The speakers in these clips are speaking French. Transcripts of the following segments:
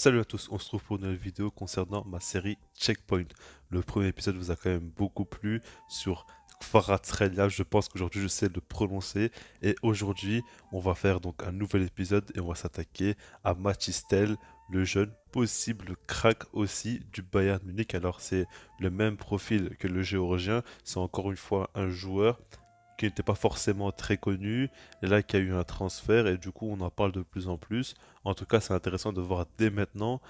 Salut à tous, on se trouve pour une nouvelle vidéo concernant ma série Checkpoint. Le premier épisode vous a quand même beaucoup plu sur Kvaratskhelia, je pense qu'aujourd'hui je sais le prononcer. Et aujourd'hui, on va faire donc un nouvel épisode et on va s'attaquer à Mathys Tel, le jeune possible crack aussi du Bayern Munich. Alors c'est le même profil que le géorgien, c'est encore une fois un joueur qui n'était pas forcément très connu, et là qui a eu un transfert, et du coup on en parle de plus en plus. En tout cas, c'est intéressant de voir dès maintenant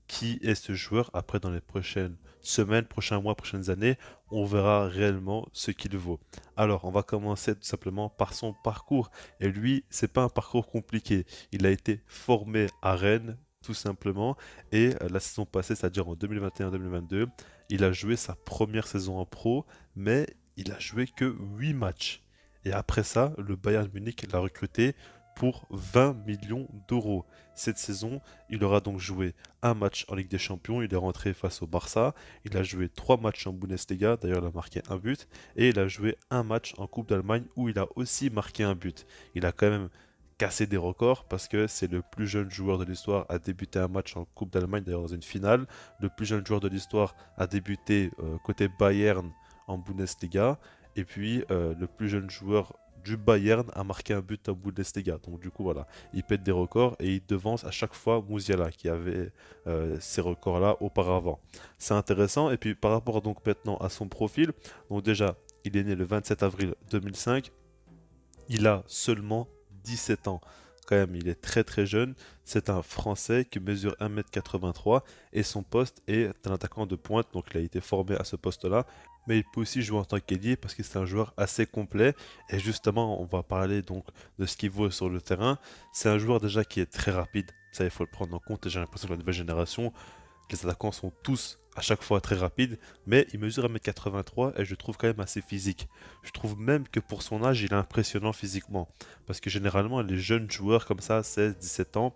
qui est ce joueur. Après, dans les prochaines semaines, prochains mois, prochaines années, on verra réellement ce qu'il vaut. Alors, on va commencer tout simplement par son parcours. Et lui, c'est pas un parcours compliqué. Il a été formé à Rennes, tout simplement. Et la saison passée, c'est-à-dire en 2021-2022, il a joué sa première saison en pro, mais il a joué que 8 matchs. Et après ça, le Bayern Munich l'a recruté pour 20 millions d'euros. Cette saison, il aura donc joué un match en Ligue des Champions, il est rentré face au Barça, il a joué 3 matchs en Bundesliga, d'ailleurs il a marqué un but, et il a joué un match en Coupe d'Allemagne où il a aussi marqué un but. Il a quand même cassé des records parce que c'est le plus jeune joueur de l'histoire à débuter un match en Coupe d'Allemagne, d'ailleurs dans une finale. Le plus jeune joueur de l'histoire a débuté côté Bayern en Bundesliga. Et puis le plus jeune joueur du Bayern a marqué un but en Bundesliga. Donc du coup voilà, il pète des records et il devance à chaque fois Musiala qui avait ces records-là auparavant. C'est intéressant. Et puis par rapport donc maintenant à son profil, donc déjà il est né le 27 avril 2005, il a seulement 17 ans. Quand même, il est très très jeune. C'est un Français qui mesure 1,83 m et son poste est un attaquant de pointe, donc il a été formé à ce poste-là. Mais il peut aussi jouer en tant qu'ailier parce que c'est un joueur assez complet. Et justement, on va parler donc de ce qu'il vaut sur le terrain. C'est un joueur déjà qui est très rapide. Ça, il faut le prendre en compte. Et j'ai l'impression que la nouvelle génération, les attaquants sont tous à chaque fois très rapides, mais il mesure 1,83 m et je le trouve quand même assez physique. Je trouve même que pour son âge, il est impressionnant physiquement. Parce que généralement, les jeunes joueurs comme ça, 16, 17 ans,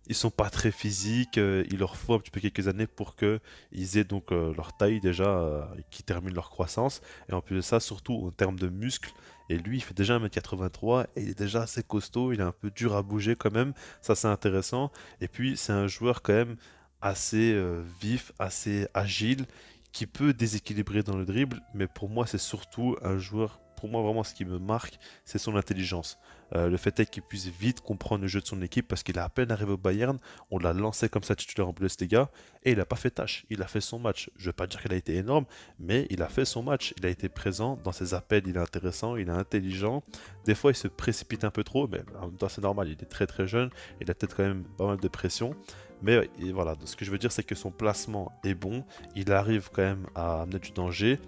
ils sont pas très physiques, il leur faut un petit peu quelques années pour que ils aient donc leur taille déjà, qui termine leur croissance. Et en plus de ça, surtout en termes de muscles, et lui, il fait déjà 1,83 m et il est déjà assez costaud, il est un peu dur à bouger quand même, ça c'est intéressant. Et puis c'est un joueur quand même assez vif, assez agile, qui peut déséquilibrer dans le dribble, mais pour moi c'est surtout un joueur, pour moi vraiment ce qui me marque, c'est son intelligence. Le fait est qu'il puisse vite comprendre le jeu de son équipe parce qu'il est à peine arrivé au Bayern, on l'a lancé comme ça titulaire en Bundesliga et il n'a pas fait tâche, il a fait son match. Je ne veux pas dire qu'il a été énorme, mais il a fait son match, il a été présent dans ses appels, il est intéressant, il est intelligent. Des fois il se précipite un peu trop, mais en même temps c'est normal, il est très très jeune, il a peut-être quand même pas mal de pression. Mais et voilà, ce que je veux dire c'est que son placement est bon, il arrive quand même à amener du danger.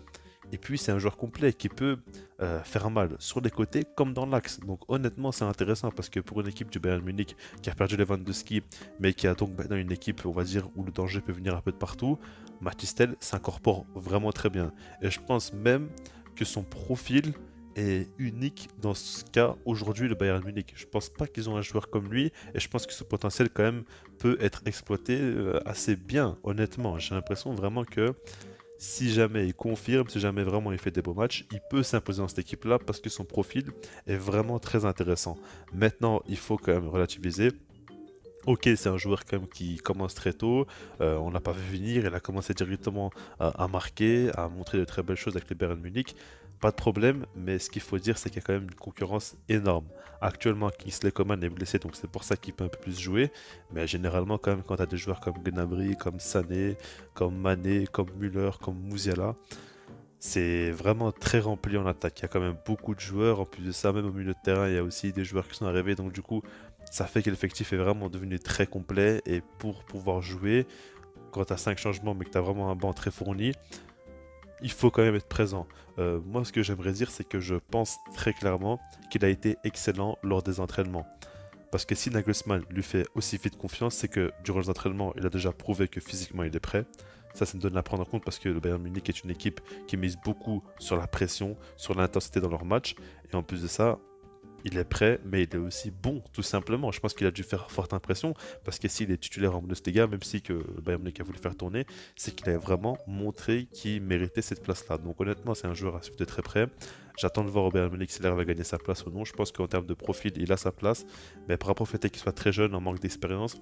Et puis c'est un joueur complet qui peut faire mal sur les côtés comme dans l'axe. Donc honnêtement c'est intéressant parce que pour une équipe du Bayern Munich qui a perdu Lewandowski mais qui a donc maintenant une équipe on va dire où le danger peut venir un peu de partout, Mathys Tel s'incorpore vraiment très bien. Et je pense même que son profil est unique dans ce cas aujourd'hui le Bayern Munich. Je pense pas qu'ils ont un joueur comme lui et je pense que ce potentiel quand même peut être exploité assez bien honnêtement. J'ai l'impression vraiment que si jamais il confirme, si jamais vraiment il fait des beaux matchs, il peut s'imposer dans cette équipe-là parce que son profil est vraiment très intéressant. Maintenant, il faut quand même relativiser. Ok, c'est un joueur quand même qui commence très tôt, on l'a pas vu venir, il a commencé directement à marquer, à montrer de très belles choses avec les Bayern Munich, pas de problème, mais ce qu'il faut dire c'est qu'il y a quand même une concurrence énorme. Actuellement, Kingsley Coman est blessé, donc c'est pour ça qu'il peut un peu plus jouer, mais généralement quand même quand tu as des joueurs comme Gnabry, comme Sané, comme Mané, comme Müller, comme Musiala, c'est vraiment très rempli en attaque. Il y a quand même beaucoup de joueurs. En plus de ça, même au milieu de terrain, il y a aussi des joueurs qui sont arrivés. Donc du coup, ça fait que l'effectif est vraiment devenu très complet. Et pour pouvoir jouer, quand tu as 5 changements mais que tu as vraiment un banc très fourni, il faut quand même être présent. Moi, ce que j'aimerais dire, c'est que je pense très clairement qu'il a été excellent lors des entraînements. Parce que si Nagelsmann lui fait aussi vite confiance, c'est que durant les entraînements, il a déjà prouvé que physiquement il est prêt. Ça me donne à prendre en compte parce que le Bayern Munich est une équipe qui mise beaucoup sur la pression, sur l'intensité dans leur match. Et en plus de ça, il est prêt, mais il est aussi bon, tout simplement. Je pense qu'il a dû faire forte impression, parce que s'il est titulaire en Bundesliga, même si que le Bayern Munich a voulu faire tourner, c'est qu'il a vraiment montré qu'il méritait cette place-là. Donc honnêtement, c'est un joueur à suivre de très près. J'attends de voir au Bayern Munich s'il arrive à gagner sa place ou non. Je pense qu'en termes de profil, il a sa place, mais par rapport au fait qu'il soit très jeune, en manque d'expérience,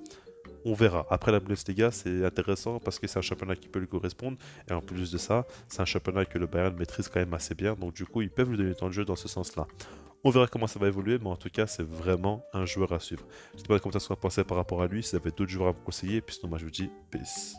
On verra. Après la Bundesliga, c'est intéressant parce que c'est un championnat qui peut lui correspondre. Et en plus de ça, c'est un championnat que le Bayern maîtrise quand même assez bien. Donc du coup, ils peuvent lui donner du temps de jeu dans ce sens-là. On verra comment ça va évoluer, mais en tout cas, c'est vraiment un joueur à suivre. Je ne sais pas comment ça se pensé par rapport à lui, si vous avez d'autres joueurs à me conseiller. Puis sinon, moi, je vous dis peace.